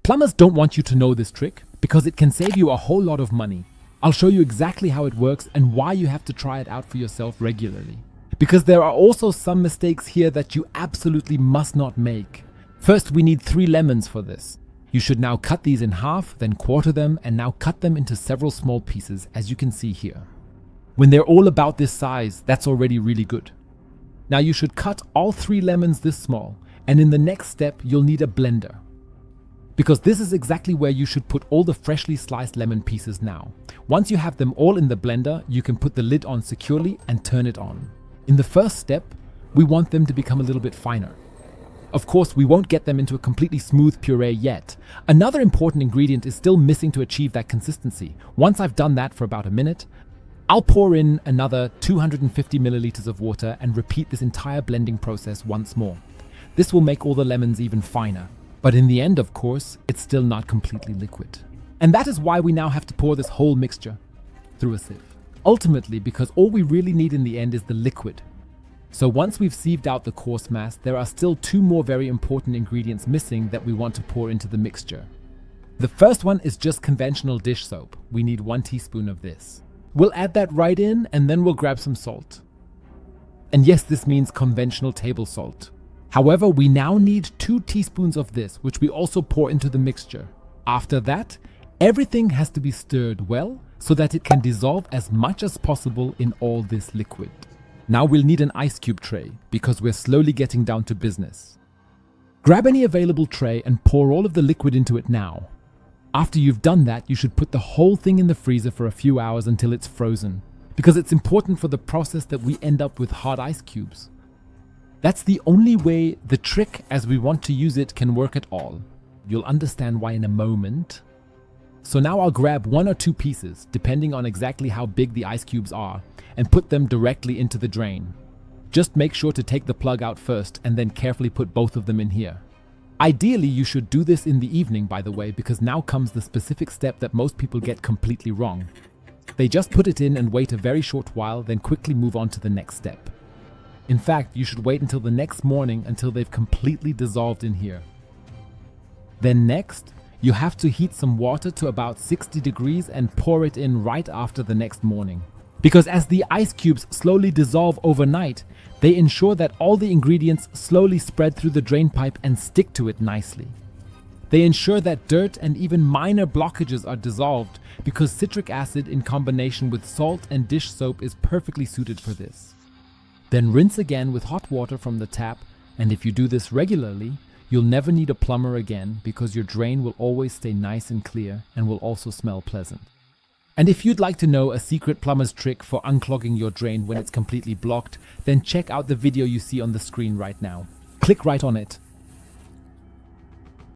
Plumbers don't want you to know this trick because it can save you a whole lot of money. I'll show you exactly how it works and why you have to try it out for yourself regularly. Because there are also some mistakes here that you absolutely must not make. First, we need 3 lemons for this. You should now cut these in half, then quarter them, and now cut them into several small pieces, as you can see here. When they're all about this size, that's already really good. Now you should cut all 3 lemons this small, and in the next step, you'll need a blender. Because this is exactly where you should put all the freshly sliced lemon pieces now. Once you have them all in the blender, you can put the lid on securely and turn it on. In the first step, we want them to become a little bit finer. Of course, we won't get them into a completely smooth puree yet. Another important ingredient is still missing to achieve that consistency. Once I've done that for about a minute, I'll pour in another 250 milliliters of water and repeat this entire blending process once more. This will make all the lemons even finer. But in the end, of course, it's still not completely liquid. And that is why we now have to pour this whole mixture through a sieve. Ultimately, because all we really need in the end is the liquid. So once we've sieved out the coarse mass, there are still 2 more very important ingredients missing that we want to pour into the mixture. The first one is just conventional dish soap. We need 1 teaspoon of this. We'll add that right in and then we'll grab some salt. And yes, this means conventional table salt. However, we now need 2 teaspoons of this, which we also pour into the mixture. After that, everything has to be stirred well so that it can dissolve as much as possible in all this liquid. Now we'll need an ice cube tray because we're slowly getting down to business. Grab any available tray and pour all of the liquid into it now. After you've done that, you should put the whole thing in the freezer for a few hours until it's frozen, because it's important for the process that we end up with hard ice cubes. That's the only way the trick as we want to use it can work at all. You'll understand why in a moment. So now I'll grab 1 or 2 pieces, depending on exactly how big the ice cubes are, and put them directly into the drain. Just make sure to take the plug out first and then carefully put both of them in here. Ideally, you should do this in the evening, by the way, because now comes the specific step that most people get completely wrong. They just put it in and wait a very short while, then quickly move on to the next step. In fact, you should wait until the next morning until they've completely dissolved in here. Then next, you have to heat some water to about 60 degrees and pour it in right after the next morning. Because as the ice cubes slowly dissolve overnight, they ensure that all the ingredients slowly spread through the drain pipe and stick to it nicely. They ensure that dirt and even minor blockages are dissolved because citric acid in combination with salt and dish soap is perfectly suited for this. Then rinse again with hot water from the tap, and if you do this regularly, you'll never need a plumber again because your drain will always stay nice and clear and will also smell pleasant. And if you'd like to know a secret plumber's trick for unclogging your drain when it's completely blocked, then check out the video you see on the screen right now. Click right on it.